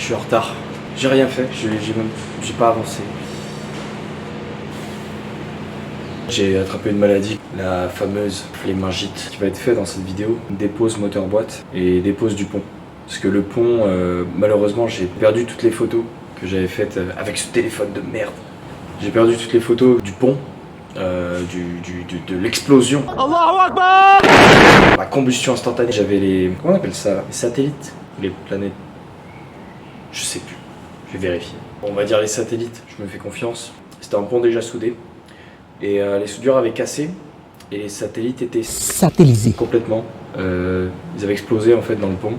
Je suis en retard. J'ai rien fait, j'ai pas avancé. J'ai attrapé une maladie, la fameuse phlébingite, qui va être faite dans cette vidéo. Dépose moteur boîte et dépose du pont. Parce que le pont, malheureusement, j'ai perdu toutes les photos que j'avais faites avec ce téléphone de merde. J'ai perdu toutes les photos du pont, de l'explosion. Allahu Akbar! La combustion instantanée. J'avais les... Comment on appelle ça là? Les satellites? Les planètes? Je sais plus. Je vais vérifier. Bon, on va dire les satellites, je me fais confiance. C'était un pont déjà soudé. Et les soudures avaient cassé. Et les satellites étaient satellisés complètement. Ils avaient explosé en fait dans le pont.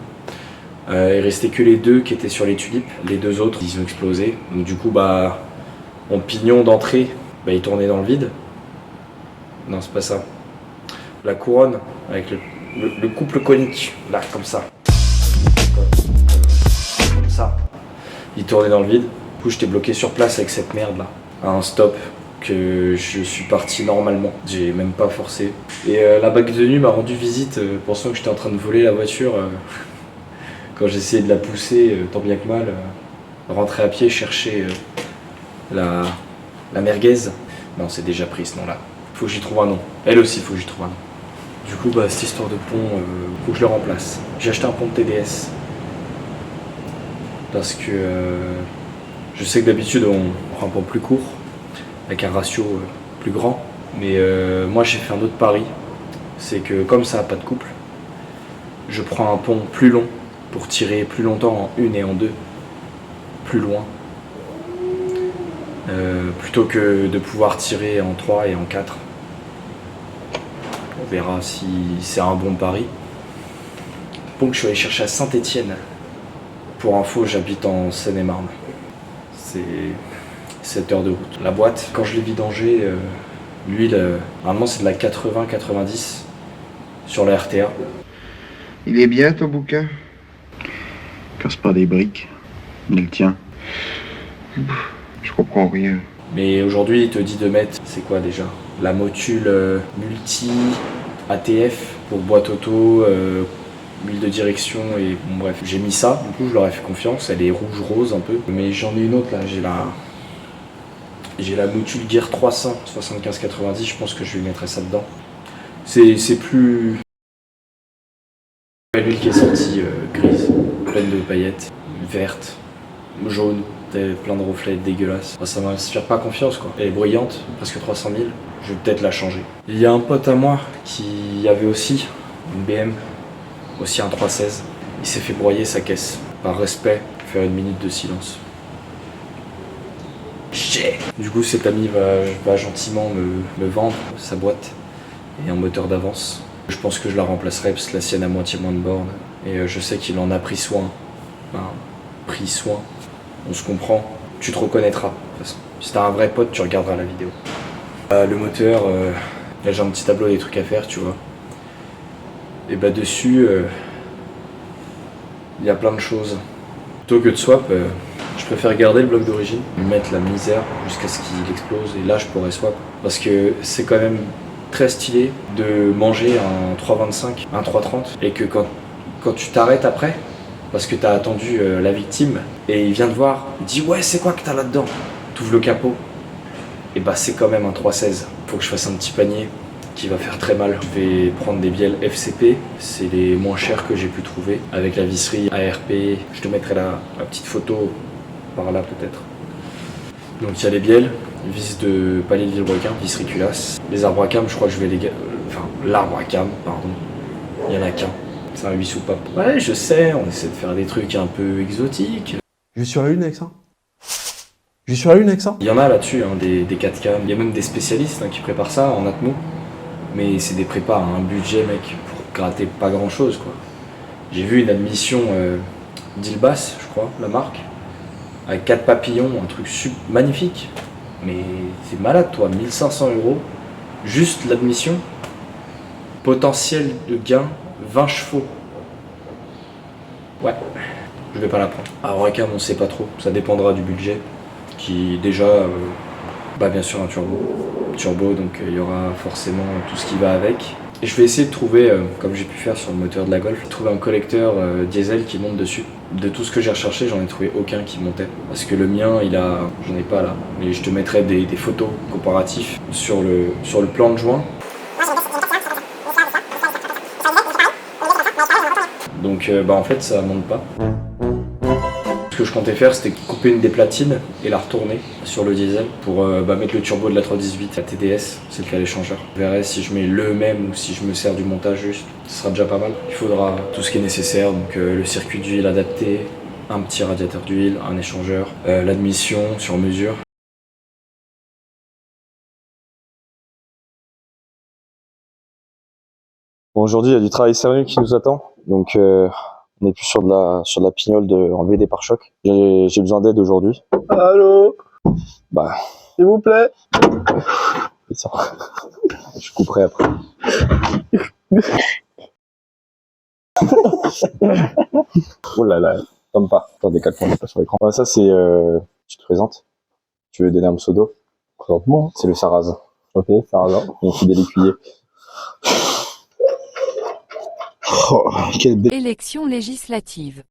Il restait que les deux qui étaient sur les tulipes. Les deux autres, ils ont explosé. Donc du coup, bah, mon pignon d'entrée, bah, il tournait dans le vide. Non, c'est pas ça. La couronne avec le couple conique, là, comme ça. Comme ça. Il tournait dans le vide. Du coup, j'étais bloqué sur place avec cette merde là. À un stop que je suis parti normalement. J'ai même pas forcé. Et la bague de nuit m'a rendu visite pensant que j'étais en train de voler la voiture. Quand j'essayais de la pousser, tant bien que mal, rentrer à pied, chercher la merguez. Non, c'est déjà pris ce nom-là. Faut que j'y trouve un nom. Elle aussi, faut que j'y trouve un nom. Du coup, bah, cette histoire de pont, faut que je le remplace. J'ai acheté un pont de TDS. Parce que je sais que d'habitude, on prend un pont plus court, avec un ratio plus grand. Mais moi, j'ai fait un autre pari. C'est que comme ça n'a pas de couple, je prends un pont plus long pour tirer plus longtemps en 1 et en 2, plus loin. Plutôt que de pouvoir tirer en 3 et en 4. On verra si c'est un bon pari. Pont que je suis allé chercher à Saint-Étienne. Pour info, j'habite en Seine-et-Marne. C'est 7 heures de route. La boîte, quand je l'ai vidangée, l'huile, normalement c'est de la 80-90 sur la RTA. Il est bien ton bouquin? Casse pas des briques, il le tient. Je comprends rien. Mais aujourd'hui, il te dit de mettre, c'est quoi déjà? La motule multi ATF pour boîte auto, huile de direction et bon, bref. J'ai mis ça, du coup je leur ai fait confiance, elle est rouge-rose un peu. Mais j'en ai une autre là, j'ai la motule Gear 300 75-90, je pense que je lui mettrai ça dedans. C'est plus... L'huile qui est sortie grise, pleine de paillettes, verte, jaune, plein de reflets dégueulasses. Ça m'inspire pas confiance quoi. Elle est bruyante, presque 300 000, je vais peut-être la changer. Il y a un pote à moi qui avait aussi une BM, aussi un 316. Il s'est fait broyer sa caisse. Par respect, faire 1 minute de silence. Du coup cet ami va gentiment me vendre sa boîte et un moteur d'avance. Je pense que je la remplacerai parce que la sienne a moitié moins de bornes. Et je sais qu'il en a pris soin. Enfin, pris soin. On se comprend. Tu te reconnaîtras. De toute façon. Si t'as un vrai pote, tu regarderas la vidéo. Le moteur, là j'ai un petit tableau des trucs à faire, tu vois. Et bah dessus, il y a plein de choses. Plutôt que de swap, je préfère garder le bloc d'origine, lui mettre la misère jusqu'à ce qu'il explose. Et là je pourrais swap. Parce que c'est quand même très stylé de manger un 3,25, un 3,30 et que quand tu t'arrêtes après parce que t'as attendu la victime et il vient te voir, il dit ouais c'est quoi que t'as là-dedans, t'ouvres le capot et bah c'est quand même un 3,16. Faut que je fasse un petit panier qui va faire très mal. Je vais prendre des bielles FCP, c'est les moins chers que j'ai pu trouver avec la visserie ARP. Je te mettrai la petite photo par là peut-être. Donc il y a les bielles, vis de palais de Villebrequin, vis Riculasse. Les arbres à cam, je crois que je vais les... Enfin, l'arbre à cam, pardon. Il y en a qu'un. C'est un 8 soupapes. Ouais, je sais, on essaie de faire des trucs un peu exotiques. Je suis sur la lune avec ça. Je suis sur la lune avec ça. Il y en a là-dessus, hein, des 4 cam. Il y a même des spécialistes qui préparent ça en atmo. Mais c'est des prépas, hein, un budget, mec, pour gratter pas grand-chose, quoi. J'ai vu une admission d'Ilbas, je crois, la marque, avec 4 papillons, un truc magnifique. Mais c'est malade toi, 1 500 €, juste l'admission. Potentiel de gain, 20 chevaux. Ouais, je vais pas la prendre. Alors Racam, on sait pas trop, ça dépendra du budget. Qui déjà, bah bien sûr un turbo, donc il y aura forcément tout ce qui va avec. Et je vais essayer de trouver, comme j'ai pu faire sur le moteur de la Golf, trouver un collecteur diesel qui monte dessus. De tout ce que j'ai recherché, j'en ai trouvé aucun qui montait. Parce que le mien, j'en ai pas là. Mais je te mettrai des photos comparatives sur le plan de joint. Donc en fait ça monte pas. Ce que je comptais faire, c'était couper une des platines et la retourner sur le diesel pour mettre le turbo de la 318 à TDS, celle qui a l'échangeur. Je verrai si je mets le même ou si je me sers du montage juste, ce sera déjà pas mal. Il faudra tout ce qui est nécessaire, donc le circuit d'huile adapté, un petit radiateur d'huile, un échangeur, l'admission sur mesure. Bon, aujourd'hui, il y a du travail sérieux qui nous attend, donc on est plus sur de la pignole de enlever des pare-chocs. J'ai besoin d'aide aujourd'hui. Allô? Bah, S'il vous plaît? ça. Je couperai après. Oh là là, tombe pas. Attends, décale-toi pas sur l'écran. Ah, ça c'est, tu te présentes? Tu veux donner un pseudo? Présente-moi. C'est le Sarraz. Ok, ça va. Mon fidèle écuyer. Oh, quel bête. Élection législative.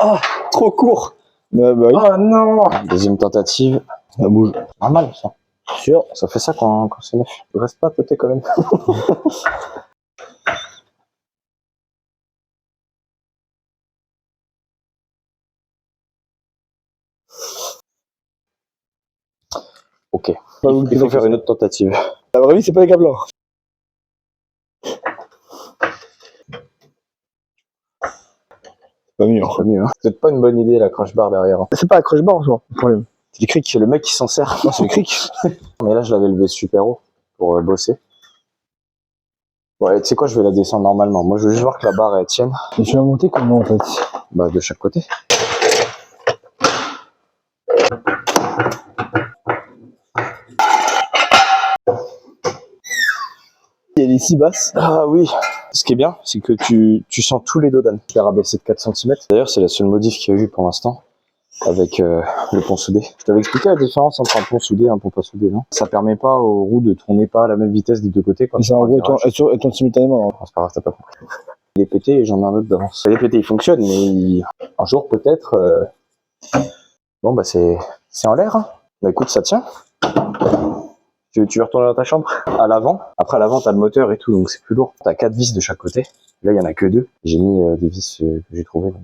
Ah, trop court. Ah bah oui. Oh non. Deuxième tentative. Ça bouge. Pas mal ça. Sûr. Ça fait ça quand c'est neuf. Il reste pas à côté quand même. Ok. Il faut faire une autre tentative. La vraie vie, c'est pas les câbles là. Pas mieux. C'est mieux, hein. C'est peut-être pas une bonne idée la crash bar derrière. C'est pas la crush bar en soi, le problème. C'est le cric, c'est le mec qui s'en sert. Non, c'est le cric. Mais là, je l'avais levé super haut pour bosser. Ouais, tu sais quoi, je vais la descendre normalement. Moi, je veux juste voir que la barre elle tienne. Et tu vas monter comment en fait? Bah, de chaque côté. Elle est si basse. Ah oui. Ce qui est bien, c'est que tu sens tous les dodanes. Je l'ai rabaissé de 4 cm. D'ailleurs, c'est la seule modif qu'il y a eu pour l'instant. Avec le pont soudé. Je t'avais expliqué la différence entre un pont soudé et un pont pas soudé, non? Ça permet pas aux roues de tourner pas à la même vitesse des deux côtés. Mais c'est en gros, elles tournent simultanément. Oh, c'est pas grave, t'as pas compris. Il est pété et j'en ai un autre d'avance. Il est pété, il fonctionne, mais un jour peut-être... Bon bah c'est en l'air. Hein. Bah écoute, ça tient. Tu veux retourner dans ta chambre? À l'avant. Après à l'avant t'as le moteur et tout, donc c'est plus lourd. T'as 4 vis de chaque côté. Là il y en a que 2. J'ai mis des vis que j'ai trouvées. Donc.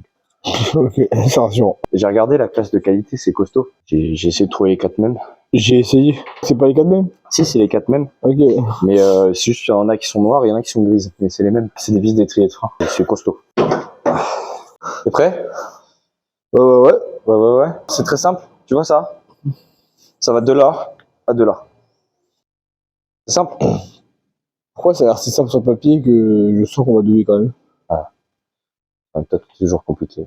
Ok, c'est rassurant. J'ai regardé la classe de qualité, c'est costaud. J'ai essayé de trouver les 4 mêmes. J'ai essayé. C'est pas les câbles mêmes? Si, c'est les 4 mêmes. Ok. Mais c'est juste qu'il y en a qui sont noirs et il y en a qui sont grises. Mais c'est les mêmes. C'est des vis d'étrier de frein. C'est costaud. T'es prêt? Ouais. C'est très simple. Tu vois ça? Ça va de là à de là. C'est simple. Pourquoi ça a l'air si simple sur le papier que je sens qu'on va douiller quand même? Peut-être que c'est toujours compliqué.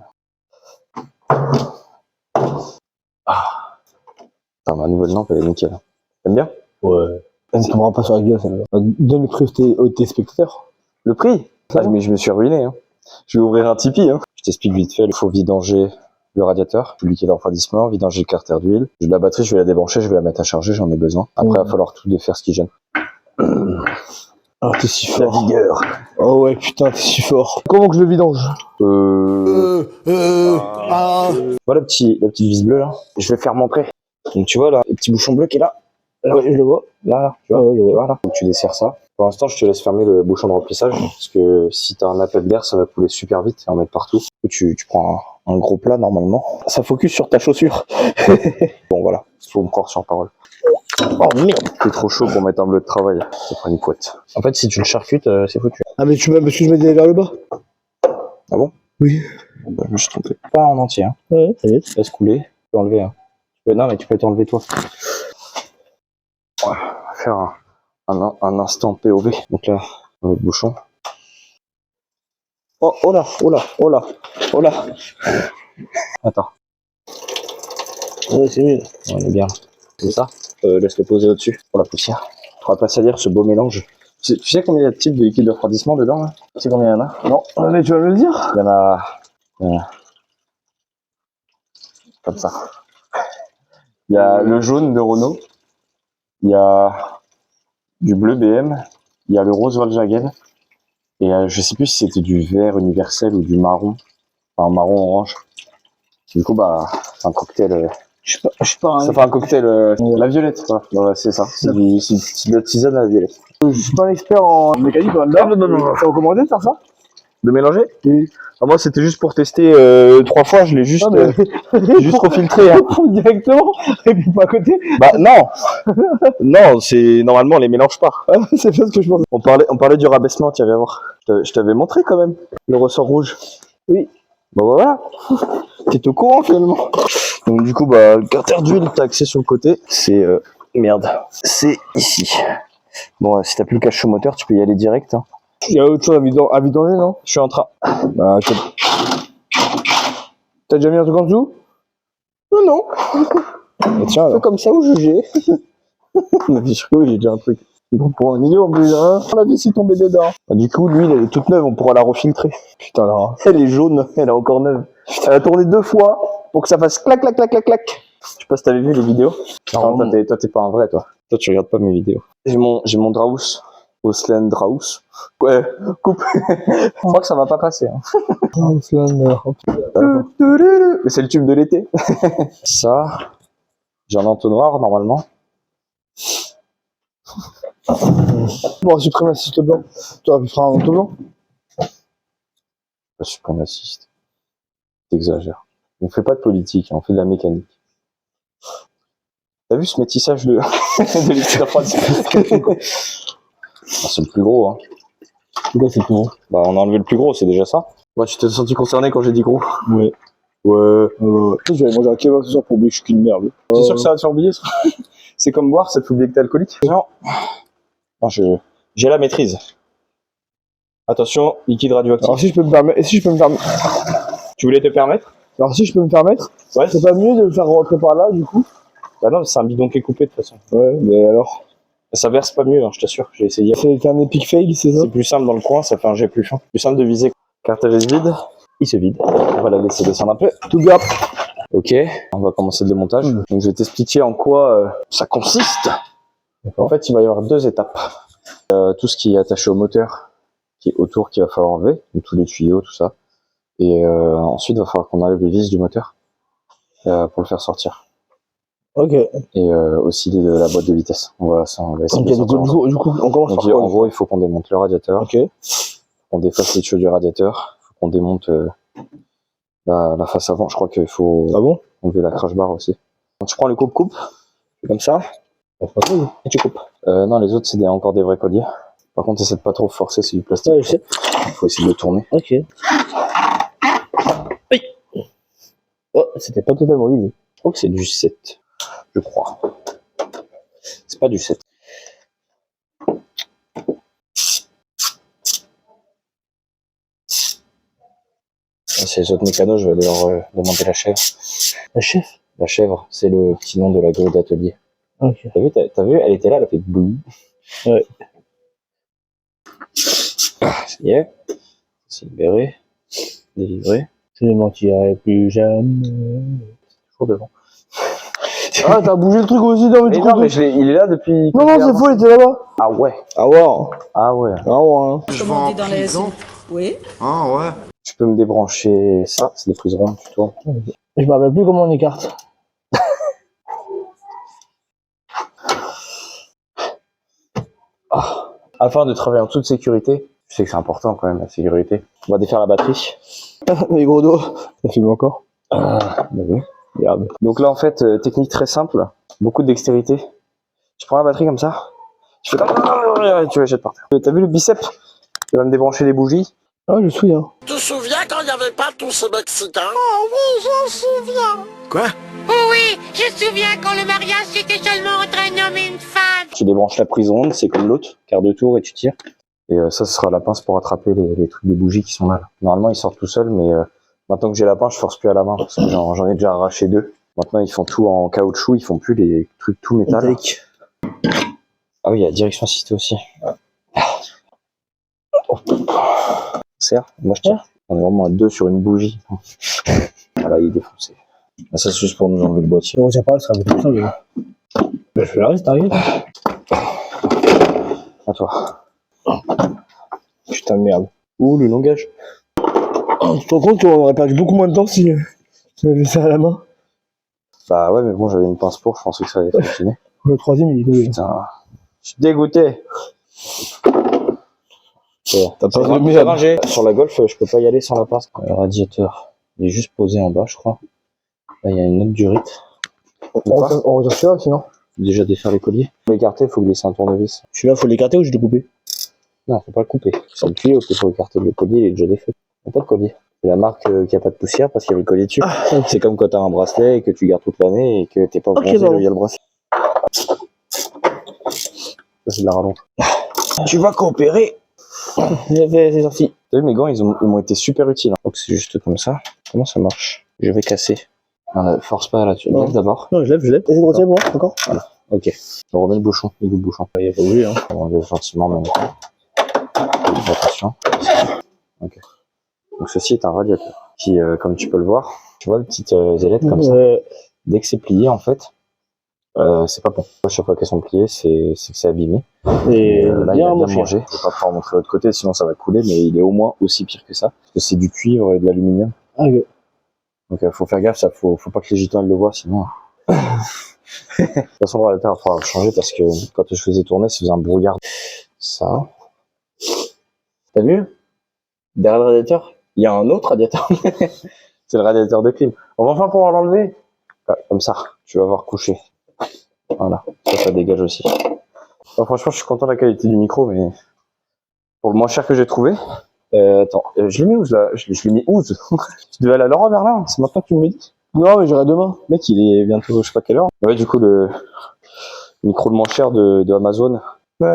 Ah. Attends, ma nouvelle lampe, elle est nickel. T'aimes bien? Ouais. Elle ne tombera pas sur la gueule, ça. Donne le prix aux téléspectateurs. Le prix? Ah, mais je me suis ruiné. Hein. Je vais ouvrir un Tipeee. Hein. Je t'explique vite fait. Il faut vidanger le radiateur, liquide de refroidissement, vidanger le carter d'huile. La batterie, je vais la débrancher, je vais la mettre à charger, j'en ai besoin. Après, il va falloir tout défaire ce qui gêne. Ah, t'es si fort. La vigueur. Oh ouais, putain, t'es si fort. Comment que je le vidange? Voilà la petite vis bleue là. Je vais faire montrer. Donc tu vois là, le petit bouchon bleu qui est là. Ouais, je le vois. Là, tu vois, voilà. Donc tu desserres ça. Pour l'instant, je te laisse fermer le bouchon de remplissage parce que si t'as un appel d'air, ça va couler super vite et en mettre partout. Tu prends un gros plat normalement. Ça focus sur ta chaussure. Bon voilà, il faut me croire sur parole. Oh merde. C'est trop chaud pour mettre un bleu de travail. Ça prend une couette. En fait, si tu le charcutes, c'est foutu. Ah mais tu m'as parce que je mets vers le bas. Ah bon? Oui. Bah, je me suis trompé. Pas en entier. Hein. Ouais, ça y est. Laisse couler. Tu peux enlever. Hein. Non, mais tu peux t'enlever toi. Ouais, on va faire un instant POV. Donc là, le bouchon. Oh là. Attends. Ouais, c'est mieux. On est bien. C'est ça. Laisse-le poser au-dessus pour la poussière. On va pas salir ce beau mélange. Tu sais combien il y a de types de liquide de refroidissement dedans là? Tu sais combien il y en a? Non, mais tu vas me le dire? Il y en a... Comme ça. Il y a le jaune de Renault. Il y a du bleu BM. Il y a le rose Volkswagen. Et je sais plus si c'était du vert universel ou du marron. enfin marron orange. Du coup bah c'est un cocktail. Je suis pas Ça fait un cocktail la violette quoi. Ouais, c'est ça. C'est de la tisane à la violette. je suis pas un expert en mécanique, là. T'as recommandé de faire ça? De mélanger? Oui. Ah, moi c'était juste pour tester 3 fois, je l'ai juste, juste refiltré. Hein. Directement, et puis pas à côté. Bah non. Non, c'est normalement on les mélange pas. C'est pas ce que je pense. On parlait du rabaissement, tu vas voir. Je t'avais montré quand même le ressort rouge. Oui. Bah voilà. T'es au courant finalement. Donc du coup bah le carter d'huile t'as accès sur le côté. C'est merde. C'est ici. Bon si t'as plus le cache moteur, tu peux y aller direct. Hein. Il y a autre chose à vidanger, non? Je suis en train. Bah, t'as déjà mis un truc en dessous? Non. Bah, tiens, alors. Comme ça où j'ai. Mais je crois que j'ai déjà un truc. Pour un idiot en plus, hein. La vis est tombée dedans. Bah, du coup, l'huile elle est toute neuve, on pourra la refiltrer. Putain, là. Elle est jaune, elle est encore neuve. Elle a tourné 2 fois pour que ça fasse clac clac clac clac clac. Je sais pas si t'avais vu les vidéos. Non, toi t'es pas un vrai toi. Toi tu regardes pas mes vidéos. J'ai mon Draus. Osland Draus. Ouais, coupe. Je crois que ça va pas passer. Hein. Mais c'est le tube de l'été. Ça, j'ai un entonnoir normalement. Bon, suprémaciste blanc. Tu aurais pu faire un manteau blanc? Pas suprémaciste. T'exagères. On fait pas de politique, on fait de la mécanique. T'as vu ce métissage de l'électrofrance? C'est le plus gros, hein. Pourquoi c'est tout gros? Bah, on a enlevé le plus gros, c'est déjà ça. Ouais, tu t'es senti concerné quand j'ai dit gros? Ouais. Ouais. Tu sais, j'avais mangé un kebab ce soir pour oublier que je suis qu'une merde. T'es sûr que ça va te faire oublier ça? C'est comme boire, ça te fait oublier que t'es alcoolique? Non. Non, j'ai la maîtrise. Attention, liquide radioactif. Alors si je peux me permettre, Tu voulais te permettre? alors si je peux me permettre, Ouais. c'est pas mieux de le faire rentrer par là, du coup? Bah non, c'est un bidon qui est coupé de toute façon. Ouais, mais alors? Ça verse pas mieux, hein, je t'assure, j'ai essayé. C'est un epic fail, c'est ça? C'est plus simple dans le coin, ça fait un jet plus fin. Plus simple de viser. Carter est vide, il se vide. On va la laisser descendre un peu. Tout gap. Ok, on va commencer le démontage. Donc je vais t'expliquer en quoi ça consiste. En fait, il va y avoir 2 étapes. Tout ce qui est attaché au moteur, qui est autour, qu'il va falloir enlever, donc tous les tuyaux, tout ça. Et ensuite, il va falloir qu'on enlève les vis du moteur pour le faire sortir. Ok. Et aussi la boîte de vitesse. On va essayer Ok, de sortir ensemble. du coup, on commence Donc, par quoi? en gros, il faut qu'on démonte le radiateur. Ok. On défasse les tuyaux du radiateur. Il faut qu'on démonte la face avant. Je crois qu'il faut Ah bon? enlever la crash bar aussi. Donc, tu prends le coupe-coupe, comme ça, et tu coupes. Non, les autres, c'est encore des vrais colliers. Par contre, essaie de pas trop forcer, c'est du plastique. Ouais, je sais. Il faut essayer de le tourner. Ok. Oui. Oh, c'était pas totalement vide. Je crois que c'est du 7. Je crois. C'est pas du 7. C'est les autres mécanos, je vais aller leur demander la chèvre. La chef? La chèvre, c'est le petit nom de la grue d'atelier. Ok. T'as vu, elle était là, elle a fait boum. Ouais. Ça y est. C'est libéré. Délivré. Je ne mentirai plus jamais. Toujours devant. Ah, t'as bougé le truc aussi dans le Mais non, mais il est là depuis... Non, c'est faux, il était là-bas. Ah ouais. Ah ouais. Ah ouais. Ah ouais. Je vais Comment on en dit dans les... prison. Oui. Ah ouais. Tu peux me débrancher ça, c'est des prises rondes, tu vois. Je me rappelle plus comment on écarte. Afin de travailler en toute sécurité, je sais que c'est important quand même, la sécurité. On va défaire la batterie. Les gros dos. Ça filme encore. Bah oui. Regarde. Donc là, en fait, technique très simple, beaucoup de dextérité. Tu prends la batterie comme ça, tu fais comme... tu la jettes par terre. T'as vu le bicep? Tu vas me débrancher les bougies. Ah, je me souviens. Tu te souviens quand il n'y avait pas tous ces Mexicains? Oh oui, je me souviens. Quoi? Oh oui, je me souviens quand le mariage c'était seulement entre un homme et une femme. Tu débranches la prise ronde, c'est comme l'autre, quart de tour et tu tires. Et ça, ce sera la pince pour attraper les trucs des bougies qui sont là. Normalement, ils sortent tout seuls, mais maintenant que j'ai la pince, je force plus à la main parce que j'en ai déjà arraché 2. Maintenant, ils font tout en caoutchouc, ils font plus les trucs tout métal. Ah oui, il y a direction assistée aussi. Serre, moi je tire. On est vraiment à 2 sur une bougie. Voilà, il est défoncé. Ah, ça, c'est juste pour nous enlever le boîtier. On retient pas, ça va être ça. Je fais la reste, t'arrives. À toi. Putain de merde. Ouh, le langage. Tu te rends compte qu'on aurait perdu beaucoup moins de temps si tu avais ça à la main. Bah ouais, mais bon, j'avais une pince pour, je pensais que ça allait fonctionner. Le troisième, il est doué. Putain, je suis dégoûté. T'as pas C'est de rangé. Sur la Golf, je peux pas y aller sans la pince. Le radiateur, il est juste posé en bas, je crois. Là, il y a une autre durite. On retire celui-là, sinon. Déjà défaire les colliers. Pour l'écarter, il faut glisser un tournevis. Celui-là, faut l'écarter ou je le couper? Non, faut pas le couper. C'est le tuyau qu'il faut écarter. Le collier, il est déjà défait. Il n'y a pas de collier. C'est la marque qui a pas de poussière parce qu'il y avait le collier dessus. C'est comme quand t'as un bracelet et que tu gardes toute l'année et que t'es pas bronzé là où il y a le bracelet. Ça, c'est de la rallonge. Tu vas coopérer. C'est sorti. T'as vu, mes gants, ils m'ont été super utiles. Donc c'est juste comme ça. Comment ça marche? Je vais casser. Non, force pas là, tu lèves d'abord. Non, je lève. Essaye de retirer pour voir, encore. Voilà. Ok. On remet le bouchon. Il est où le bouchon? Il a pas bougé, hein. On enlève gentiment même. Attention. Ok. Donc ceci est un radiateur qui, comme tu peux le voir, tu vois les petites ailettes comme ça. Dès que c'est plié, en fait, c'est pas bon. À chaque fois qu'elles sont pliées, c'est que c'est abîmé. Et là, il a bien mangé. Je vais pas pouvoir montrer l'autre côté, sinon ça va couler, mais il est au moins aussi pire que ça. Parce que c'est du cuivre et de l'aluminium. Ah, ok. Donc faut faire gaffe, ça faut pas que les gitans le voient, sinon. De toute façon, le radiateur, il va falloir le changer parce que quand je faisais tourner, ça faisait un brouillard. Ça. T'as vu? Derrière le radiateur, il y a un autre radiateur. C'est le radiateur de clim. On va enfin pouvoir l'enlever. Comme ça, tu vas voir coucher. Voilà, ça dégage aussi. Bon, franchement, je suis content de la qualité du micro, mais pour le moins cher que j'ai trouvé. Attends, je l'ai mis où là? Je l'ai mis où? Tu devais aller à Laurent Merlin, c'est maintenant que tu me le dis? Non, mais j'irai demain. Mec, il est bientôt, je sais pas quelle heure. Ouais, du coup, le micro le moins cher de Amazon. Oh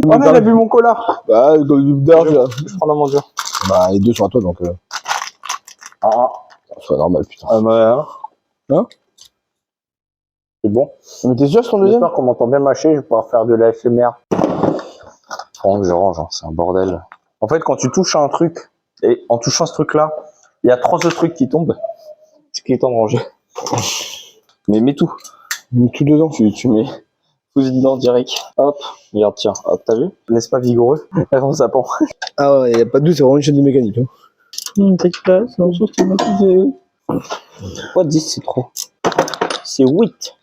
non, il a bu mon cola. Bah, d'argent, là. Je prends dans mon dieu. Bah, les deux sont à toi, donc. C'est normal, putain. Hein? C'est bon. Mais t'es sûr, c'est ton deuxième? J'espère qu'on m'entend bien mâcher, je vais pouvoir faire de la SMR. Pendant que je range, hein, c'est un bordel. En fait, quand tu touches à un truc, et en touchant ce truc-là, il y a 3 autres trucs qui tombent. Ce qui est temps de ranger. Mais mets tout. Mets tout dedans. Tu mets tout dedans direct. Hop, regarde, tiens, hop, t'as vu? N'est-ce pas vigoureux? Avant ça pend. Ah ouais, y a pas de doute, c'est vraiment une chaîne de mécanique. Hein. T'expliques, c'est un chose climatisée. Pas 10, c'est trop. C'est 8.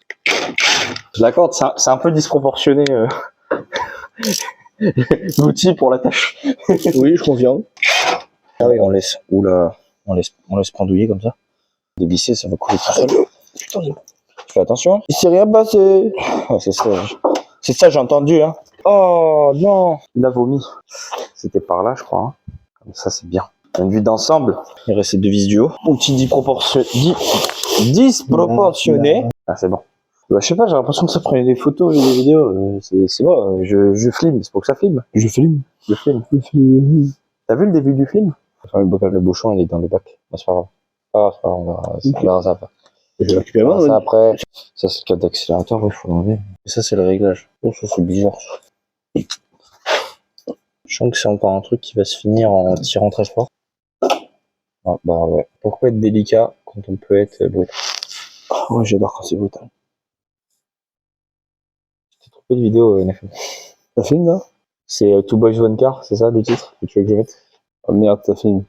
Je l'accorde, c'est un peu disproportionné. L'outil pour la tâche. Oui, je confirme. Ah oui, on laisse. Oula, on laisse pendouiller comme ça. Dévisser, ça va couler tout seul. Putain, fais attention. Il s'est rien passé. Oh, c'est ça, j'ai entendu, hein. Oh non, il a vomi. C'était par là, je crois. Hein. Comme ça, c'est bien. Une vue d'ensemble. Il restait 2 vis du haut. Outil disproportionné. Ah, c'est bon. Bah, je sais pas, j'ai l'impression que ça prenait des photos et des vidéos. C'est bon, je filme, c'est pour que ça filme. Je filme. Je filme. T'as vu le début du film? Le bouchon, il est dans le bac. Bah, c'est pas grave. Ah, c'est pas grave, on verra ça après. Je vais récupérer ça après. Ça, c'est le câble d'accélérateur, il faut l'enlever. Et ça, c'est le réglage. Oh, ça, c'est bizarre. Je sens que c'est encore un truc qui va se finir en tirant très fort. Ah, bah ouais. Pourquoi être délicat quand on peut être brutal? Ouais, j'adore quand c'est brutal. J'ai trompé de vidéo, NFL. Ça filme là? C'est Two Boys One Car, c'est ça le titre que tu veux que je mette? Oh merde, ça filme.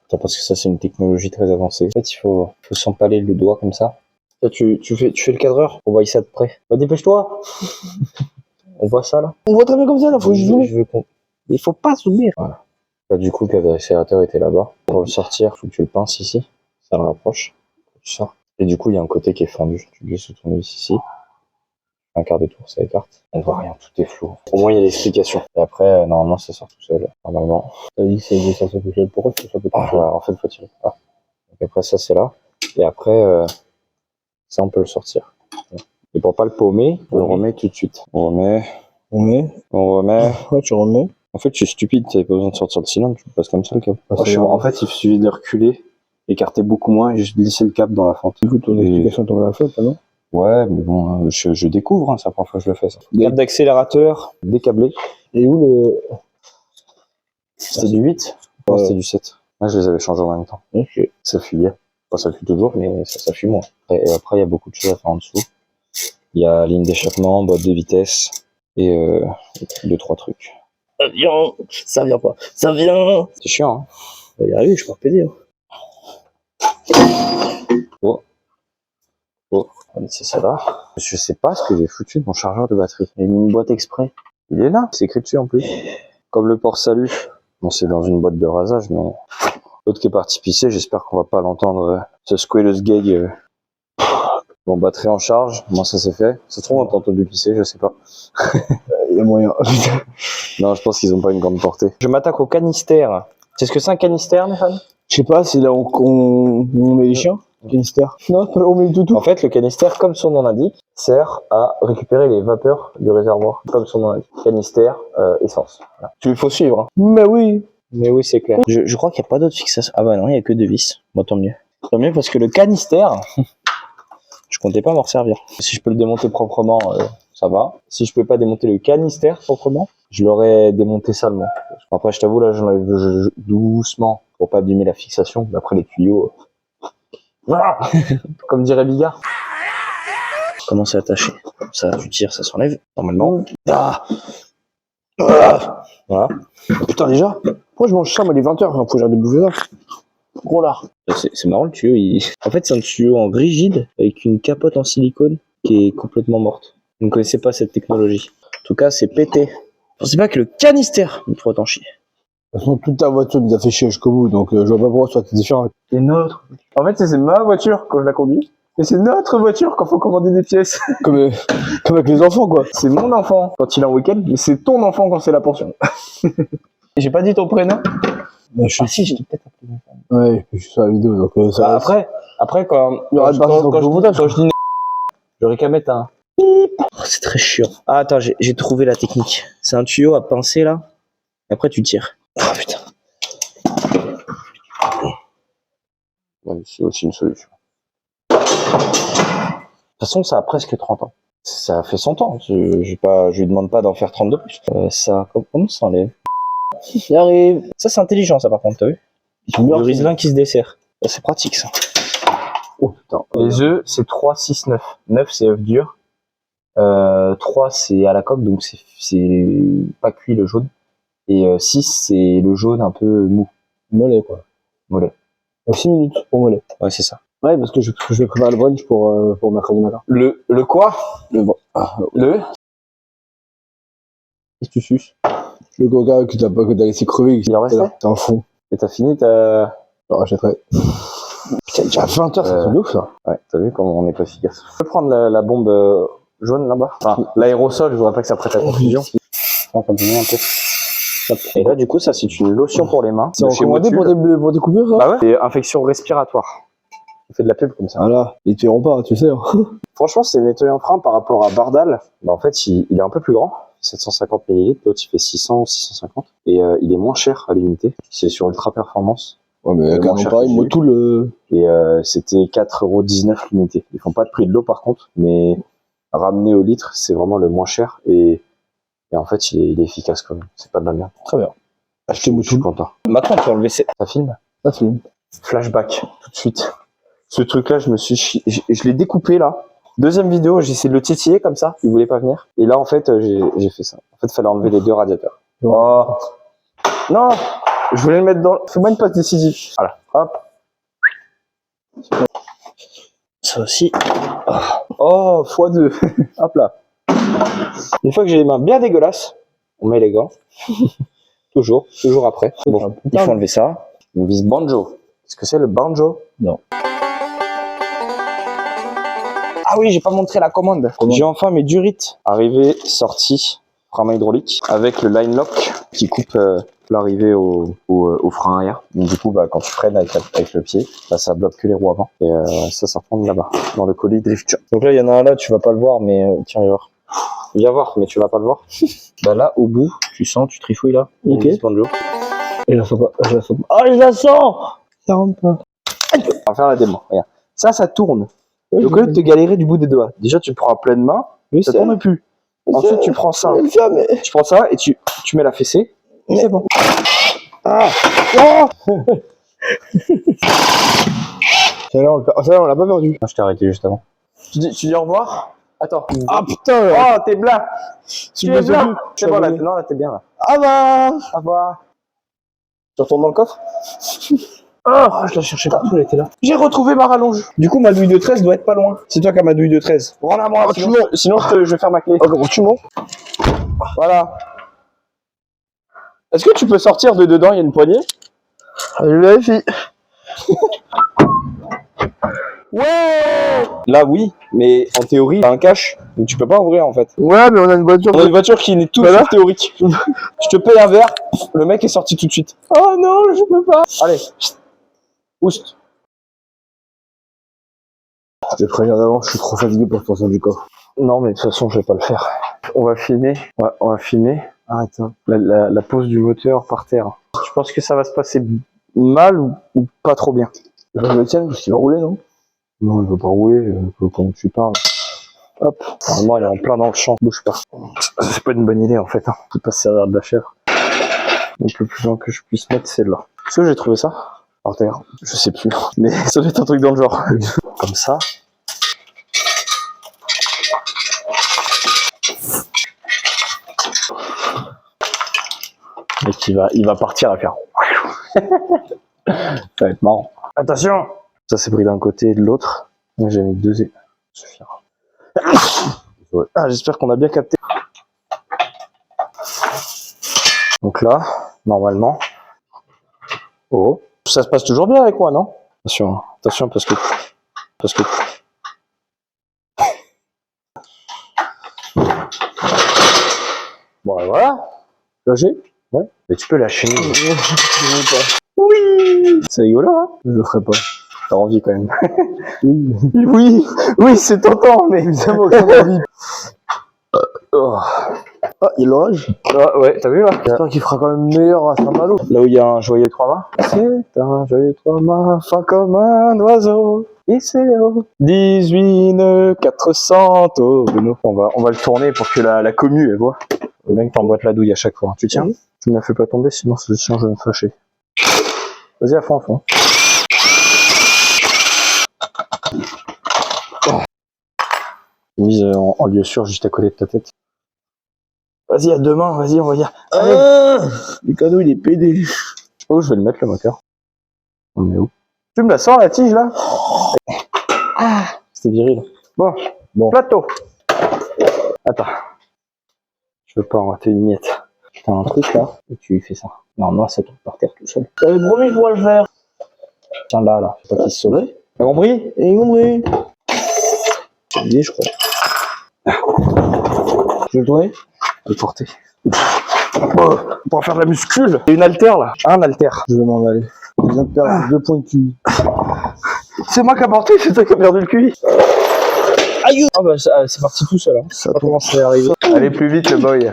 Attends, parce que ça, c'est une technologie très avancée. En fait, il faut s'empaler le doigt comme ça. Là, tu fais le cadreur. On voit ça de près. Bah, dépêche-toi. On voit ça là? On voit très bien comme ça là, faut que je zoome. Il faut pas zoomer. Voilà. Bah, du coup, le câble d'accélérateur était là-bas. Pour le sortir, faut que tu le pinces ici. Ça le rapproche. Tu sors. Et du coup, il y a un côté qui est fendu. Tu glisses sous ton vis ici. Un quart de tour, ça écarte. On voit rien, tout est flou. Au moins, il y a l'explication. Et après, normalement, ça sort tout seul. Normalement. T'as dit que c'est sorti tout seul. Pourquoi ça sort tout seul? En fait, faut tirer. Ah. Donc après, ça, c'est là. Et après, ça, on peut le sortir. Et pour pas le paumer, on le remet tout de suite. On remet. Ouais, tu remets. En fait, je suis stupide, t'avais pas besoin de sortir le cylindre, tu le passes comme ça le câble. Ah, En fait, il suffit de reculer, écarter beaucoup moins et juste glisser le câble dans la fente. Du coup, ton explication tombe à la flotte, non? Ouais, mais bon, je découvre, hein, c'est la première fois que je le fais ça. Câble d'accélérateur, décablé. Et où le. C'était du 8? Non, c'était du 7. Moi, je les avais changés en même temps. Ok. Ça fuyait. Enfin, ça fuit toujours, mais ça fuit moins. Et après, il y a beaucoup de choses à faire en dessous. Il y a ligne d'échappement, boîte de vitesse et 2-3 trucs. Ça vient pas. Ça vient. C'est chiant, hein. On va y arriver, je peux repéder. Hein. Oh, on va laisser ça là. Je sais pas ce que j'ai foutu de mon chargeur de batterie. Il y a une boîte exprès. Il est là, c'est écrit dessus en plus. Comme le port salut. Bon, c'est dans une boîte de rasage, mais l'autre qui est parti pisser, j'espère qu'on va pas l'entendre. Ce squealous gag. Bon, batterie en charge, moi ça c'est fait. Ça se trouve, on t'a entendu pisser, je sais pas. Il y a moyen. Non, je pense qu'ils ont pas une grande portée. Je m'attaque au canister. C'est ce que c'est un canister, Néhan? Je sais pas, c'est là où on met les chiens, canister. Non, pas là où on met le toutou. En fait, le canister, comme son nom l'indique, sert à récupérer les vapeurs du réservoir. Comme son nom l'indique. Canister, essence. Voilà. Il faut suivre. Hein. Mais oui. Mais oui, c'est clair. Je crois qu'il n'y a pas d'autre fixation. Ah bah non, il n'y a que deux vis. Bon, tant mieux. Tant mieux parce que le canister, je comptais pas m'en servir. Si je peux le démonter proprement, ça va. Si je peux pas démonter le canister proprement, je l'aurais démonté salement. Après, je t'avoue, là, je doucement pour pas abîmer la fixation. D'après les tuyaux. Comme dirait Bigard. Comment c'est attaché? Comme ça, tu tires, ça s'enlève. Normalement. Ah. Voilà. Putain, déjà. Pourquoi je mange ça, moi, il est 20h, faut que j'arrête de bouffer ça. Gros lard. C'est marrant le tuyau. En fait, c'est un tuyau en rigide avec une capote en silicone qui est complètement morte. Vous ne connaissez pas cette technologie. En tout cas, c'est pété. Je pensais pas que le canister me ferait autant chier. De toute façon, toute ta voiture nous a fait chier jusqu'au bout, donc je vois pas pourquoi soit différent. C'est notre. En fait, c'est ma voiture quand je la conduis. Et c'est notre voiture quand faut commander des pièces. Comme avec les enfants, quoi. C'est mon enfant quand il est en week-end, mais c'est ton enfant quand c'est la pension. J'ai pas dit ton prénom. Bah, Ah si, je l'ai peut-être appelé. Ouais, je suis sur la vidéo, donc ça Bah, reste. après quand je dis j'aurais qu'à mettre un bip. Oh, c'est très chiant. Ah attends, j'ai trouvé la technique. C'est un tuyau à pincer là. Et après tu tires. Ah putain. Ouais, c'est aussi une solution. De toute façon, ça a presque 30 ans. Ça fait 100 ans. Je lui demande pas d'en faire 30 de plus. Comment ça enlève? Il arrive. Ça c'est intelligent ça par contre, t'as vu? Le Riesling qui se dessert. C'est pratique ça. Oh putain. Les œufs, c'est 3, 6, 9. 9 c'est œuf dur. 3 c'est à la coque, donc c'est pas cuit le jaune. Et 6 c'est le jaune un peu mou. Mollet, quoi. Mollet. Donc 6 minutes pour mollet. Ouais, c'est ça. Ouais, parce que je vais préparer le brunch pour mercredi matin. Le quoi? Le Qu'est-ce que tu suces? Le coca que t'as laissé crever. Il en restait? T'es en fond. Et t'as fini ta... Je le rachèterai. Putain, déjà 20h, ça fait de ouf, ça. Ouais, t'as vu comment on est pas efficace. Je peux prendre la bombe jaune là-bas? Enfin, l'aérosol, je voudrais pas que ça prête à confusion. On va continuer un peu. Hop. Et là, du coup, ça, c'est une lotion pour les mains. C'est recommandé pour des coupures, ça? Bah ouais. C'est infection respiratoire. On fait de la pub comme ça. Voilà, ils te verront pas, tu sais. Franchement, c'est nettoyant frein par rapport à Bardal. Bah, en fait, il est un peu plus grand. 750 ml, l'autre il fait 600, 650. Et il est moins cher à l'unité. C'est sur Ultra Performance. Ouais, mais quand même pareil, moi tout le... Et c'était 4,19€ l'unité. Ils font pas de prix de l'eau par contre, mais ramené au litre, c'est vraiment le moins cher. Et en fait, il est efficace quand même. C'est pas de la merde. Très bien. Achetez-moi Je suis tout. content. Maintenant, on peut enlever ça filme. Ça filme. Flashback, tout de suite. Ce truc-là, je l'ai découpé là. Deuxième vidéo, j'ai essayé de le titiller comme ça. Il voulait pas venir. Et là, en fait, j'ai fait ça. En fait, il fallait enlever les deux radiateurs. Oh. Non, je voulais le mettre dans... Fais-moi une passe décisive. Voilà, hop. Ça aussi. Oh, x2. Hop là. Une fois que j'ai les mains bien dégueulasses, on met les gants. toujours après. Bon, il faut enlever ça. Une vis banjo. Qu'est-ce que c'est le banjo? Non. Ah oui, j'ai pas montré la commande. J'ai enfin mes durites. Arrivée, sortie, frein hydraulique avec le line lock qui coupe l'arrivée au frein arrière. Donc du coup, bah, quand tu freines avec le pied, bah, ça bloque que les roues avant. Et ça reprend là-bas, dans le colis drift. Donc là, il y en a un là, tu vas pas le voir, mais tiens, viens voir. Viens voir, mais tu vas pas le voir. Bah là, au bout, tu sens, tu trifouilles là. Ok. Et je la sens pas. Oh, je la sens! Ça rentre pas. On va faire la démo. Regarde. Ça tourne. Donc au lieu de te galérer du bout des doigts, déjà tu prends à pleine main, ça tourne plus. Ensuite tu prends ça, tu prends ça et tu mets la fessée, et c'est bon. Ah. Ça là, on l'a pas perdu. Je t'ai arrêté juste avant. Tu dis au revoir? Attends. Ah putain Oh, t'es blanc. Tu es blanc. C'est bon, là, là. non, là, t'es bien, là. Ah bah Au revoir. Tu retournes dans le coffre? Oh, je la cherchais partout, elle était là. J'ai retrouvé ma rallonge. Du coup, ma douille de 13 doit être pas loin. C'est toi qui as ma douille de 13. Rends à moi, sinon je vais faire ma clé. Oh, tu mens? Voilà. Est-ce que tu peux sortir de dedans? Il y a une poignée. Je vérifie. Ouais. Là, oui, mais en théorie, t'as un cache, donc tu peux pas ouvrir en fait. Ouais, mais on a une voiture. On a une voiture qui n'est tout Voilà. sauf théorique. Je te paye un verre, le mec est sorti tout de suite. Oh non, je peux pas. Allez, oust. Je vais prévenir d'avant, je suis trop fatigué pour sortir du coffre. Non, mais de toute façon, je vais pas le faire. On va filmer. Ouais, on va filmer. Arrête. La pose du moteur par terre. Je pense que ça va se passer mal ou pas trop bien. Je le tienne parce qu'il va rouler, non? Non, il veut pas rouler, pendant que tu parles. Hop. Normalement, elle est en plein dans le champ. Bouge pas. C'est pas une bonne idée, en fait. Hein. C'est pas se servir de la chèvre. Donc, le plus loin que je puisse mettre, c'est là. Est-ce que j'ai trouvé ça? Par terre. Je sais plus. Mais ça doit être un truc dans le genre. Comme ça. Donc, il va partir à faire. Ça va être marrant. Attention! Ça c'est pris d'un côté et de l'autre. J'ai mis deux et... Ça suffira. Ah, j'espère qu'on a bien capté. Donc là, normalement... Oh, ça se passe toujours bien avec moi, non? Attention, attention parce que... Bon, voilà. Lâcher? Ouais. Mais tu peux lâcher. Oui! C'est rigolo, hein? Je le ferai pas. T'as envie quand même. Oui. Oui, c'est tentant, mais évidemment que t'as envie. Oh. Ah, il y a l'orage. Ah, ouais, t'as vu là? J'espère qu'il fera quand même meilleur à Saint-Malo. Là où il y a un joyeux trois-mâts. C'est un joyeux trois-mâts, fin comme un oiseau. Et c'est 18 400 tonneaux. On va le tourner pour que la commu, elle voit. Le mec t'emboîte la douille à chaque fois. Tu tiens? Tu me la fais pas tomber, sinon je vais me fâcher. Vas-y, à fond, à fond. Mise en lieu sûr, juste à côté de ta tête. Vas-y, à deux mains, vas-y, on va dire. Le cadeau, il est pédé. Je sais pas où je vais le mettre, le moteur. On est où? Tu me la sors, la tige, là? Ah, c'était viril. Bon, plateau. Attends. Je veux pas en rater une miette. T'as un truc, là, et tu fais ça. Normalement, ça tombe par terre tout seul. T'avais promis, je pourrais le faire. Tiens, là. Faut pas qu'il se sauve. Ouais. T'as compris? Et compris. C'est lié, je crois. Je vais le tourner? Je vais porter. Pour faire de la muscule. Et une haltère, là. Un haltère. Je vais m'en aller. Je viens de perdre 2 points de cul. C'est moi qui a porté, c'est toi qui a perdu le QI. Aïe! Ah bah c'est parti tout seul, hein. Ça Pas comment c'est arrivé. Allez plus vite le boy.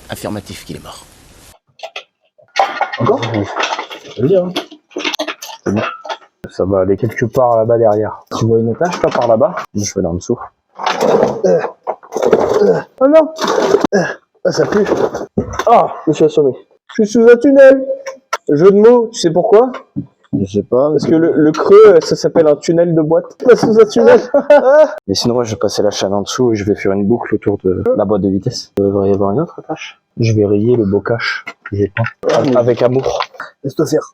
Affirmatif qu'il est mort. Encore? Je veux dire. C'est bon. Ça va aller quelque part là-bas derrière. Tu vois une étage là par là-bas? Je vais là en dessous. Oh non. Ah, ça pue. Ah, je me suis assommé. Je suis sous un tunnel. Jeu de mots, tu sais pourquoi? Je sais pas. Parce que le creux, ça s'appelle un tunnel de boîte. Sous un tunnel. Mais sinon, ouais, je vais passer la chaîne en dessous et je vais faire une boucle autour de la boîte de vitesse. Il devrait y avoir une autre tâche. Je vais rayer le bocage que j'ai peint. Avec amour. Laisse-toi faire.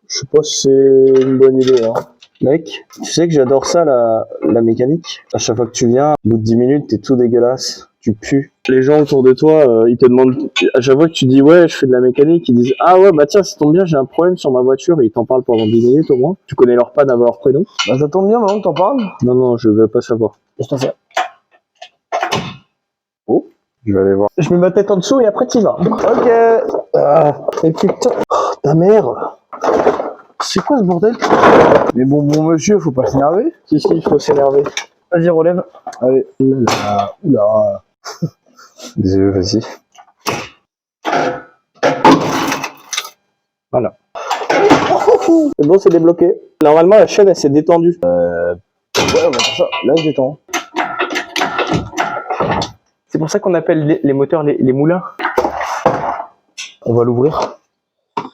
Je sais pas si c'est une bonne idée, hein. Mec, tu sais que j'adore ça, la mécanique. À chaque fois que tu viens, au bout de 10 minutes, t'es tout dégueulasse. Tu pues. Les gens autour de toi, ils te demandent, à chaque fois que tu dis ouais, je fais de la mécanique, ils disent ah ouais, bah tiens, ça tombe bien, j'ai un problème sur ma voiture, et ils t'en parlent pendant 10 minutes au moins. Tu connais leur panne avant leur prénom? Bah, ça tombe bien maintenant que t'en parles. Non, je veux pas savoir. Laisse-toi faire. Oh, je vais aller voir. Je mets ma tête en dessous et après t'y vas. Ok. Ah, et putain. Oh, ta mère. C'est quoi ce bordel? Mais bon monsieur, faut pas s'énerver. Si, il faut s'énerver. Vas-y, relève. Allez. Oula. Oula. Désolé, vas-y. Voilà. C'est bon, c'est débloqué. Normalement, la chaîne, elle s'est détendue. Ouais, on va faire ça. Là, je détends. C'est pour ça qu'on appelle les moteurs les moulins. On va l'ouvrir.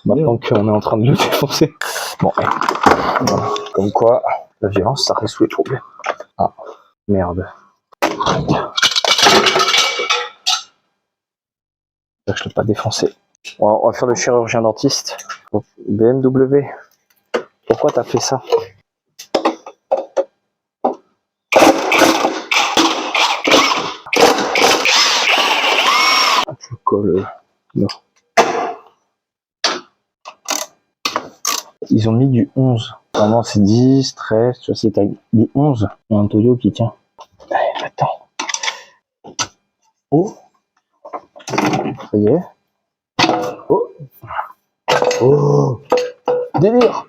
Maintenant qu'on est en train de le défoncer. Bon. Voilà. Comme quoi, la violence, ça résout les problèmes. Ah, merde. Je l'ai pas défoncé. On va faire le chirurgien dentiste. BMW, pourquoi t'as fait ça? Je colle. Non. Ils ont mis du 11. Normalement c'est 10, 13, tu vois, c'est du 11. Il y a un Toyo qui tient. Allez, attends. Oh. Ça y est. Oh. Oh. Délire.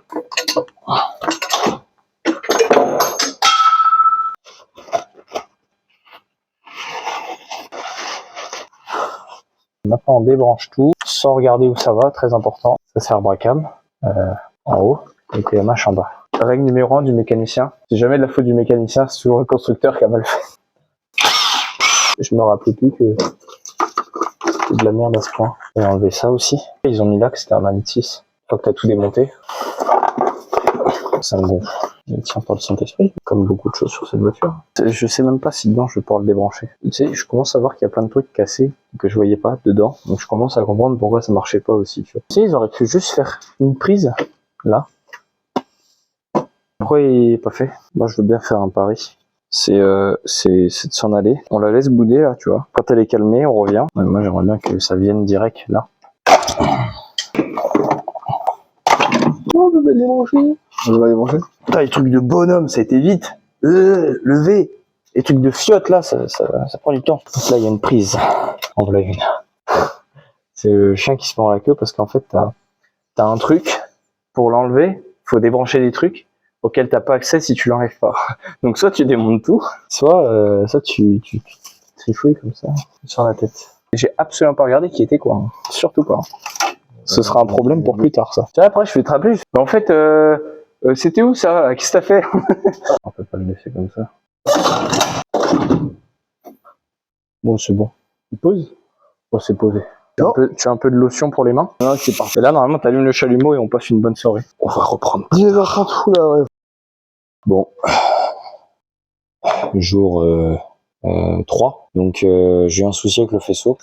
Maintenant on débranche tout, sans regarder où ça va, très important. Ça sert Bracam en haut et TMH en bas. Règle numéro 1 du mécanicien, c'est jamais de la faute du mécanicien, c'est toujours le constructeur qui a mal fait. Je me rappelais plus que c'est de la merde à ce point. Et enlever ça aussi. Ils ont mis là que c'était un 1,6. Une fois que t'as tout démonté, ça me gonfle. Il tient pas le Saint-Esprit, comme beaucoup de choses sur cette voiture. Je sais même pas si dedans je vais pouvoir le débrancher. Tu sais, je commence à voir qu'il y a plein de trucs cassés que je voyais pas dedans. Donc je commence à comprendre pourquoi ça marchait pas aussi. Tu sais, ils auraient pu juste faire une prise là. Pourquoi il est pas fait? Moi je veux bien faire un pari. C'est de s'en aller. On la laisse bouder là, tu vois. Quand elle est calmée, on revient. Ouais, moi j'aimerais bien que ça vienne direct là. Oh, on va débrancher. On va débrancher. Putain, les trucs de bonhomme, ça a été vite. Le V. Les trucs de fiotte là, ça prend du temps. Donc là, il y a une prise. En voilà une. C'est le chien qui se mord la queue parce qu'en fait, t'as un truc. Pour l'enlever, faut débrancher des trucs auxquels t'as pas accès si tu l'enlèves pas. Donc soit tu démontes tout, soit tu trifouilles comme ça sur la tête. J'ai absolument pas regardé qui était quoi. Hein. Surtout pas. Ce sera un problème pour plus tard ça. Tu vois, après je vais te rappeler. Mais en fait, c'était où ça? Qu'est-ce que t'as fait? On peut pas le laisser comme ça. Bon, c'est bon. Il pose? Oh, c'est posé. Tu as un peu de lotion pour les mains? Non, c'est parfait. Là, normalement, t'allumes le chalumeau et on passe une bonne soirée. On va reprendre. 19h30, là, ouais. Bon. Jour 3. Donc, j'ai eu un souci avec le faisceau.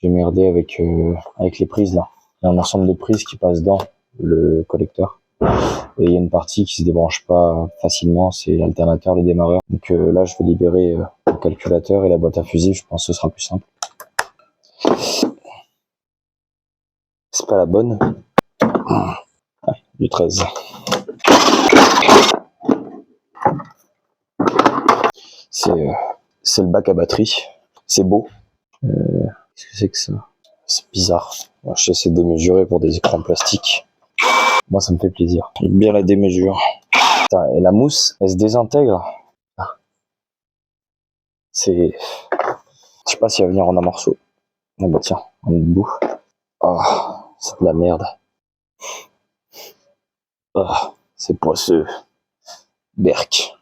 J'ai merdé avec les prises, là. Il y a un ensemble de prises qui passent dans le collecteur. Et il y a une partie qui se débranche pas facilement, c'est l'alternateur, le démarreur. Donc là, je vais libérer le calculateur et la boîte à fusibles. Je pense que ce sera plus simple. C'est pas la bonne. Ouais, du 13. C'est le bac à batterie. C'est beau. Qu'est-ce que c'est que ça? C'est bizarre. Moi, je sais c'est démesuré pour des écrans plastiques. Moi, ça me fait plaisir. J'aime bien la démesure. Putain, et la mousse, elle se désintègre. C'est... Je sais pas si elle va venir en un morceau. Ah bah tiens, on est debout. Ah, c'est de la merde. Ah, c'est poisseux. Berk.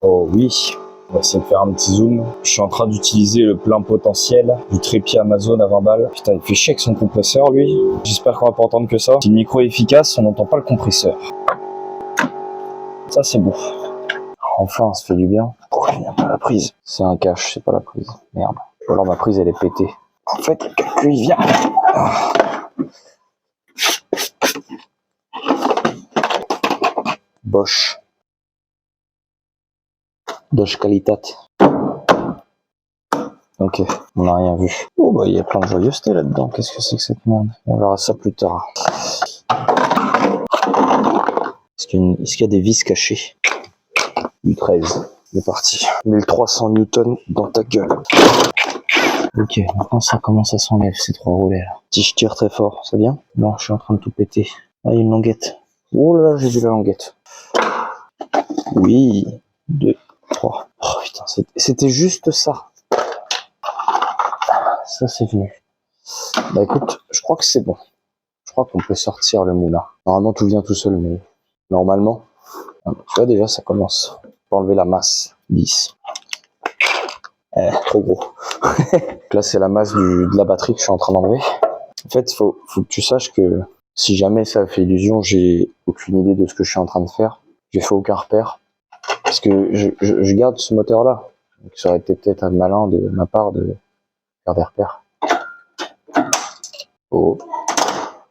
Oh oui. On va essayer de faire un petit zoom. Je suis en train d'utiliser le plein potentiel du trépied Amazon à 20 balles. Putain, il fait chier avec son compresseur, lui. J'espère qu'on va pas entendre que ça. Si le micro est efficace, on n'entend pas le compresseur. Ça, c'est beau. Enfin, ça fait du bien. Pourquoi il n'y a pas la prise? C'est un cache, c'est pas la prise. Merde. Ou alors ma prise, elle est pétée. En fait, lui, il vient. Bosch. Bosch Qualitat. Ok, on n'a rien vu. Oh bah il y a plein de joyeuseté là-dedans. Qu'est-ce que c'est que cette merde? On verra ça plus tard. Est-ce qu'il y a des vis cachées? Du 13. C'est parti. 1300 newtons dans ta gueule. Ok, maintenant ça commence à s'enlève ces trois roulets là. Si je tire très fort, c'est bien? Non, je suis en train de tout péter. Ah, il y a une languette. Oh là là, j'ai vu la languette. Oui. 2, 3. Oh putain, c'était juste ça. Ça c'est venu. Bah écoute, je crois que c'est bon. Je crois qu'on peut sortir le moulin. Normalement tout vient tout seul, mais normalement, tu vois déjà ça commence. On peut enlever la masse. 10. Trop gros. Là c'est la masse de la batterie que je suis en train d'enlever. En fait, faut que tu saches que si jamais ça fait illusion, j'ai aucune idée de ce que je suis en train de faire. j'ai fait aucun repère. Parce que je garde ce moteur-là. Donc ça aurait été peut-être un malin de ma part de faire des repères. Oh,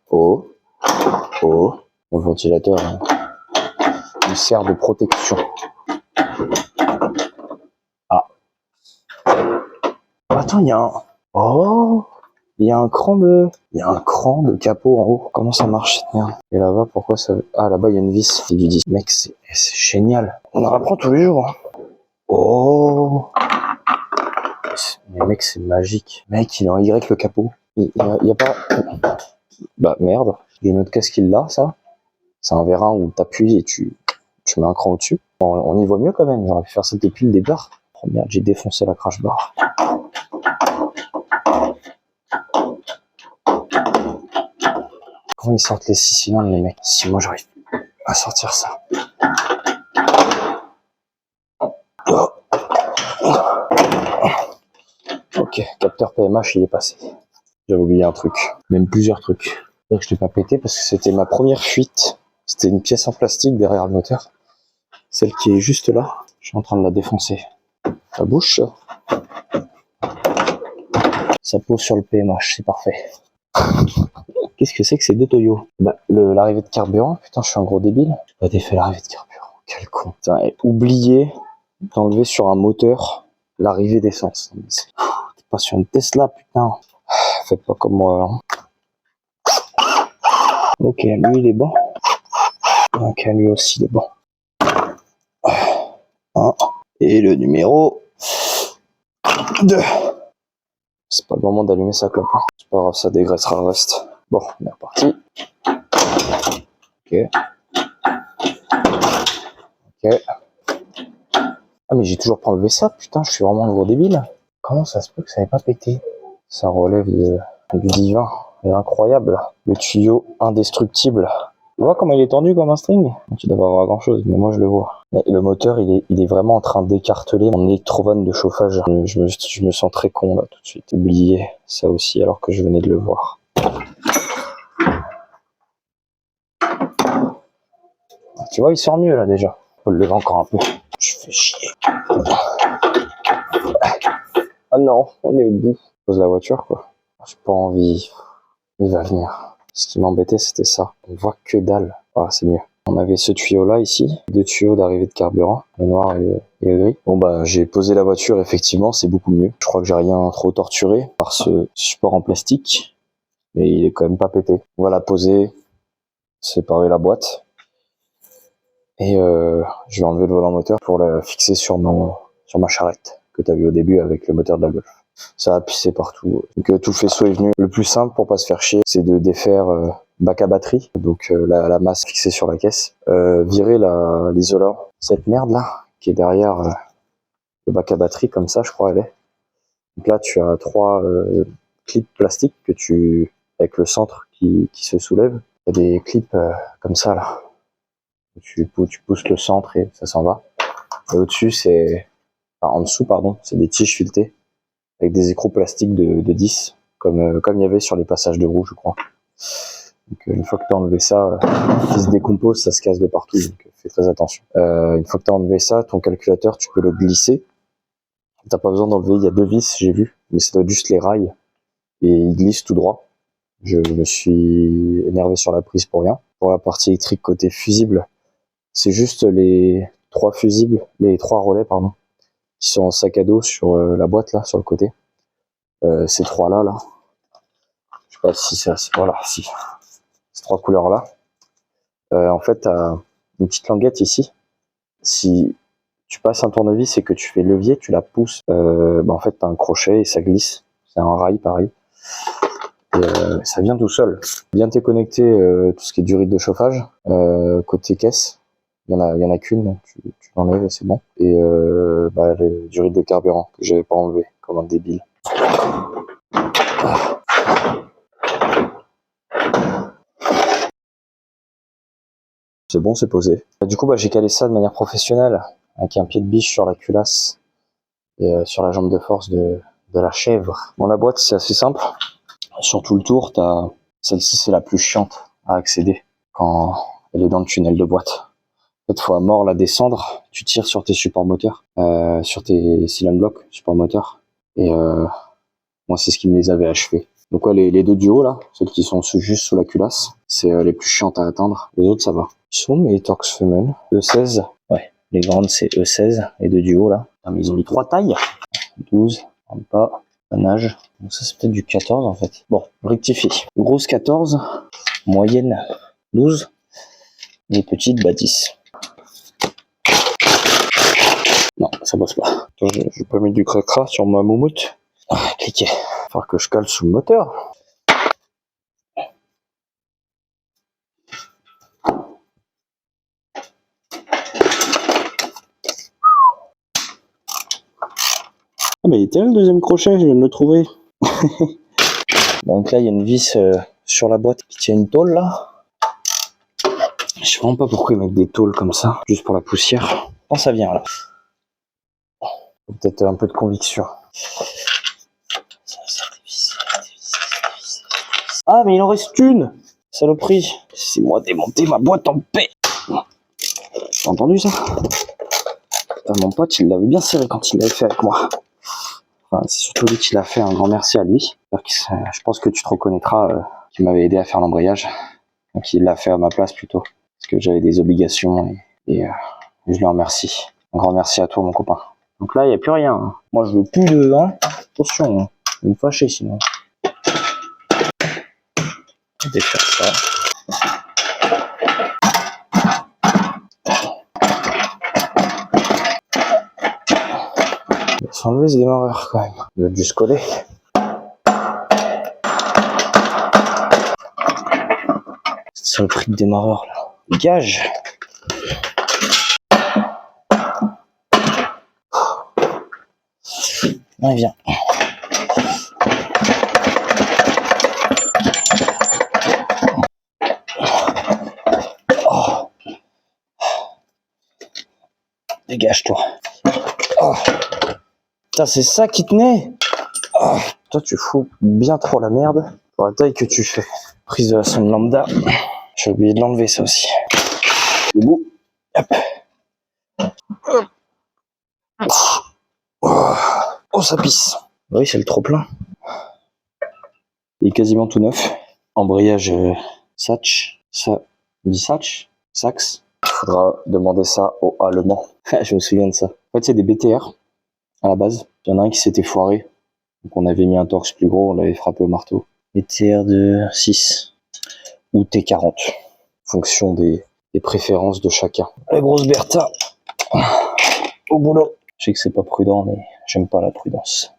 oh, oh. Bon, le ventilateur il sert de protection. Ah. Attends, il y a un... Oh, il y a un cran de capot en haut. Comment ça marche cette merde? Et là-bas, pourquoi ça... Ah, là-bas, il y a une vis. C'est du disque. Mec, c'est génial. On en apprend tous les jours. Hein. Oh. Mais mec, c'est magique. Mec, il est en Y le capot. Il y a pas... Bah, merde. Il y a une autre caisse qui l'a, ça. C'est un vérin où t'appuies et tu mets un cran au-dessus. On y voit mieux quand même. J'aurais pu faire ça depuis le départ. Oh merde, j'ai défoncé la crash bar. Comment ils sortent les 6 cylindres, les mecs? Si moi j'arrive à sortir ça. Oh. Ok, capteur PMH, il est passé. J'avais oublié un truc, même plusieurs trucs. Et je l'ai pas pété parce que c'était ma première fuite. C'était une pièce en plastique derrière le moteur. Celle qui est juste là. Je suis en train de la défoncer. Ça bouge, ça. Ça pose sur le PMH, c'est parfait. Qu'est-ce que c'est que ces deux Toyo? Bah, l'arrivée de carburant, putain, je suis un gros débile. J'ai pas défait l'arrivée de carburant. Quel con. Putain, oublié d'enlever sur un moteur l'arrivée d'essence. T'es pas sur une Tesla, putain. Faites pas comme moi. Hein. Ok, lui il est bon. Ok, lui aussi il est bon. Et le numéro 2. C'est pas le moment d'allumer sa clope. Hein. C'est pas grave, ça dégraissera le reste. Bon, on est reparti. Ok. Ok. Ah mais j'ai toujours pas enlevé ça, putain, je suis vraiment un gros débile. Comment ça se peut que ça n'ait pas pété? Ça relève du divin. C'est incroyable. Le tuyau indestructible. Tu vois comment il est tendu comme un string? Tu dois pas voir grand chose, mais moi je le vois. Mais le moteur, il est vraiment en train d'écarteler mon électrovanne de chauffage. Je me sens très con là tout de suite. Oublié ça aussi alors que je venais de le voir. Tu vois, il sort mieux là déjà. Faut le lever encore un peu. Je fais chier. Ah non, on est au bout. Je pose la voiture quoi. J'ai pas envie. Il va venir. Ce qui m'embêtait, c'était ça. On voit que dalle. Ah, c'est mieux. On avait ce tuyau-là ici, 2 tuyaux d'arrivée de carburant, le noir et le gris. Bon bah, j'ai posé la voiture, effectivement, c'est beaucoup mieux. Je crois que j'ai rien trop torturé par ce support en plastique, mais il est quand même pas pété. On va la poser, séparer la boîte, et je vais enlever le volant moteur pour la fixer sur ma charrette que tu as vu au début avec le moteur de la Golf. Ça a pissé partout. Donc tout le faisceau est venu. Le plus simple pour pas se faire chier, c'est de défaire bac à batterie, donc la masse fixée sur la caisse, virer l'isolant, cette merde là qui est derrière le bac à batterie, comme ça je crois elle est. Donc là tu as 3 clips plastiques avec le centre qui se soulève. Il y a des clips comme ça là. Tu pousses le centre et ça s'en va. Et au-dessus en dessous pardon, c'est des tiges filetées avec des écrous plastiques de 10, comme il y avait sur les passages de roue, je crois. Donc une fois que tu as enlevé ça, il se décompose, ça se casse de partout, donc fais très attention. Une fois que tu as enlevé ça, ton calculateur, tu peux le glisser. T'as pas besoin d'enlever, il y a 2 vis, j'ai vu, mais ça doit être juste les rails, et il glisse tout droit. Je me suis énervé sur la prise pour rien. Pour la partie électrique côté fusible, c'est juste les 3 fusibles, les 3 relais, pardon, qui sont en sac à dos sur la boîte là, sur le côté. Ces 3 là, je sais pas si c'est voilà, si ces 3 couleurs là. En fait, t'as une petite languette ici. Si tu passes un tournevis et que tu fais levier, tu la pousses. En fait, t'as un crochet et ça glisse. C'est un rail pareil. Et ça vient tout seul. Bien t'es connecté tout ce qui est durite de chauffage côté caisse. Il y en a qu'une, tu l'enlèves et c'est bon. Et le durite de carburant que j'avais pas enlevé comme un débile. C'est bon, c'est posé. Du coup, j'ai calé ça de manière professionnelle avec un pied de biche sur la culasse et sur la jambe de force de la chèvre. Bon, la boîte, c'est assez simple. Sur tout le tour, celle-ci, c'est la plus chiante à accéder quand elle est dans le tunnel de boîte. En fait, faut à mort la descendre. Tu tires sur tes supports moteurs, sur tes cylindres blocs, supports moteurs. Et moi, c'est ce qui me les avait achevés. Donc ouais, les deux du haut là, celles qui sont juste sous la culasse, c'est les plus chiantes à atteindre. Les autres, ça va. Ils sont mes Torx femelles. E16. Ouais, les grandes c'est E16. Les deux du haut là. Ah, mais ils ont mis 3 tailles. 12, pas. Nage. Donc ça c'est peut-être du 14 en fait. Bon, rectifie. Grosse 14, moyenne 12, et petite 10. Non, ça bosse pas. Attends, j'ai pas mis du cracra sur ma moumoute. Ah, cliquez. Il va falloir que je cale sous le moteur. Ah mais il était là le deuxième crochet, je viens de le trouver. Donc là il y a une vis sur la boîte qui tient une tôle là. Je sais vraiment pas pourquoi ils mettent des tôles comme ça, juste pour la poussière. Quand ça vient là. Peut-être un peu de conviction. Ah mais il en reste une. Saloperie. C'est moi démonter ma boîte en paix. T'as entendu ça? Putain, mon pote il l'avait bien serré quand il l'avait fait avec moi. Enfin, c'est surtout lui qui l'a fait, un grand merci à lui. Je pense que tu te reconnaîtras, qui m'avait aidé à faire l'embrayage. Donc il l'a fait à ma place plutôt, parce que j'avais des obligations et je lui remercie. Un grand merci à toi mon copain. Donc là il n'y a plus rien. Hein. Moi je veux plus de... Hein. Attention, hein. Je vais me fâcher sinon. Je vais défaire ça. Enlever ce démarreur quand même. Il va juste coller. C'est ça le prix de démarreur là. Gage. Allez viens. Oh. Dégage-toi. Oh. Putain, c'est ça qui tenait. Oh. Toi, tu fous bien trop la merde pour la taille que tu fais. Prise de la sonde lambda. J'ai oublié de l'enlever, ça aussi. Debout. Hop. Oh, ça pisse. Oui, c'est le trop-plein. Il est quasiment tout neuf. Embrayage Satch. Ça dit Satch. Sax. Il faudra demander ça aux Allemands. Je me souviens de ça. En fait, c'est des BTR. À la base, il y en a un qui s'était foiré. Donc on avait mis un torx plus gros, on l'avait frappé au marteau. BTR de 6 ou T40, en fonction des préférences de chacun. La grosse Bertha, au boulot. Je sais que c'est pas prudent, mais j'aime pas la prudence.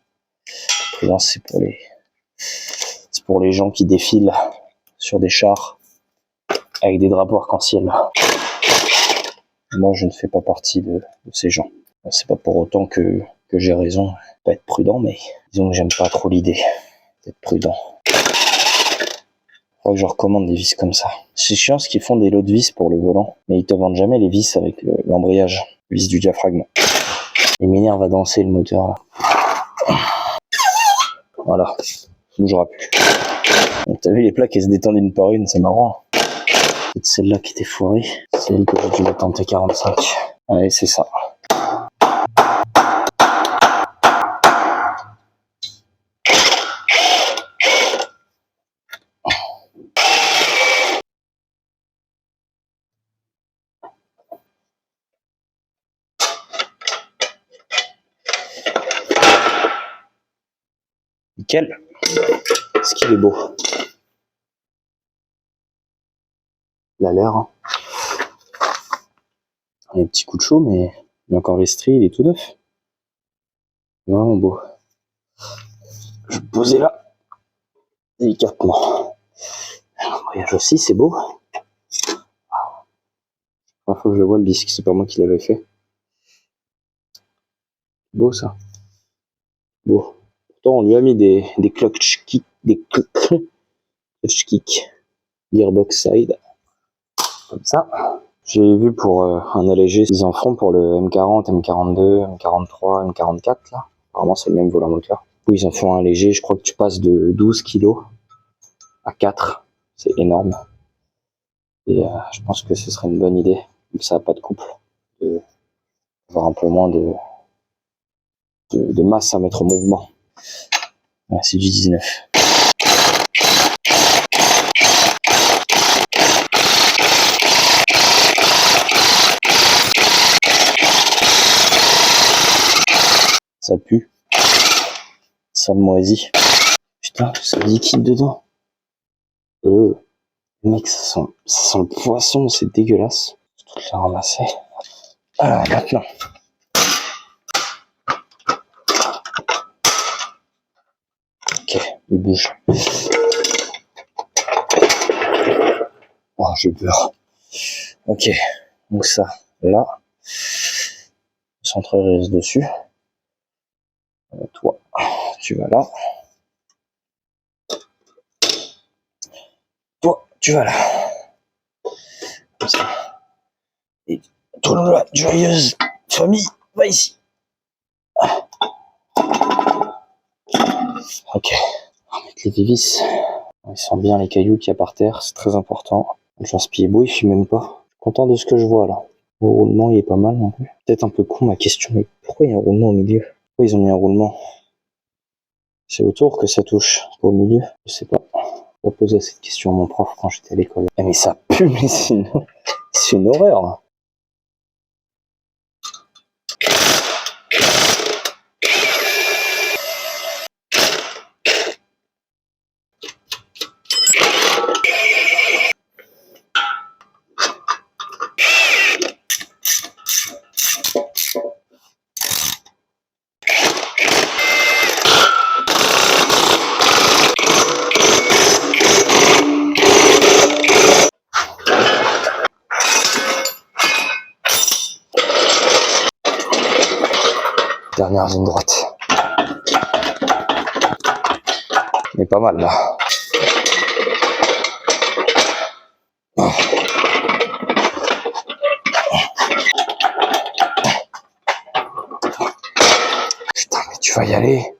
La prudence, c'est pour les gens qui défilent sur des chars avec des drapeaux arc-en-ciel. Moi, je ne fais pas partie de ces gens. C'est pas pour autant que j'ai raison, pas être prudent, mais disons que j'aime pas trop l'idée d'être prudent. Faut que je recommande des vis comme ça. C'est chiant ce qu'ils font des lots de vis pour le volant, mais ils te vendent jamais les vis avec l'embrayage, vis du diaphragme. Il m'énerve à danser le moteur là. Voilà, il bougera plus. T'as vu les plaques elles se détendent une par une, c'est marrant. C'est celle-là qui était foirée, c'est elle que j'ai dû mettre en T45. Allez, c'est ça. Nickel. Est-ce qu'il est beau? Il a l'air. Hein. Il y a un petit coup de chaud, mais il y a encore les stries, il est tout neuf. Il est vraiment beau. Je vais poser là, délicatement. L'embrayage aussi, c'est beau. La fois que je le vois le disque, c'est pas moi qui l'avais fait. Beau ça. Beau. Pourtant, on lui a mis des clutch kicks, gearbox side, comme ça. J'ai vu pour un allégé, ils en font pour le M40, M42, M43, M44 là. Apparemment, c'est le même volant moteur. Où ils en font un léger, je crois que tu passes de 12 kg à 4. C'est énorme. Et je pense que ce serait une bonne idée. comme ça, pas de couple, avoir un peu moins de masse à mettre en mouvement. Ouais, c'est du 19. Ça pue. Ça moisit. Putain, ça liquide dedans. Mec, ça sent le poisson, c'est dégueulasse. Je vais tout le ramasser. Ah, maintenant. Ok, il bouge. Oh, j'ai peur. Ok, donc ça, là. Je centrerai dessus. Toi, tu vas là. Toi, tu vas là. Comme ça. Et toi là, joyeuse famille, va ici. Ok. On va mettre les vis. On sent bien les cailloux qu'il y a par terre, c'est très important. Le lance-pied beau, il fuit même pas. Je suis content de ce que je vois là. Le roulement, il est pas mal non plus. Peut-être un peu con ma question, mais pourquoi il y a un roulement au milieu? Pourquoi ils ont mis un roulement? C'est autour que ça touche, pas au milieu. Je sais pas. Je vais poser cette question à mon prof quand j'étais à l'école. Eh mais ça pue, mais c'est une horreur. Dernière ligne droite. Mais pas mal là. Putain, mais tu vas y aller.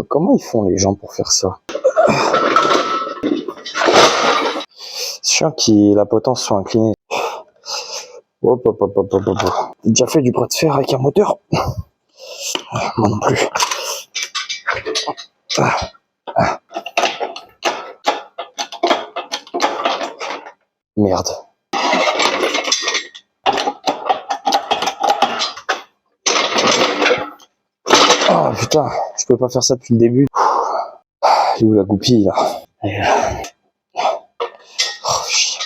Comment ils font les gens pour faire ça? C'est chiant que la potence soit inclinée. Hop, hop, hop, hop, hop, hop. J'ai déjà fait du bras de fer avec un moteur? Moi non plus. Merde. Oh putain, je peux pas faire ça depuis le début. Il est où la goupille là? Oh, chier.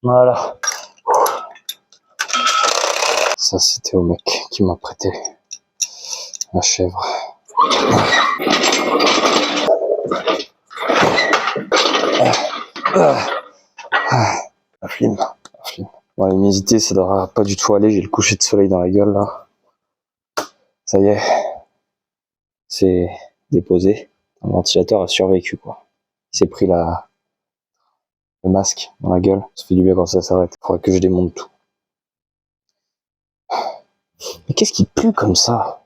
Voilà. Ça c'était au mec qui m'a prêté la chèvre. La flemme. Bon, la luminosité, ça devra pas du tout aller. J'ai le coucher de soleil dans la gueule là. Ça y est, c'est déposé. Le ventilateur a survécu quoi. Il s'est pris le masque dans la gueule. Ça fait du bien quand ça s'arrête. Faudra que je démonte tout. Mais qu'est-ce qui pue comme ça?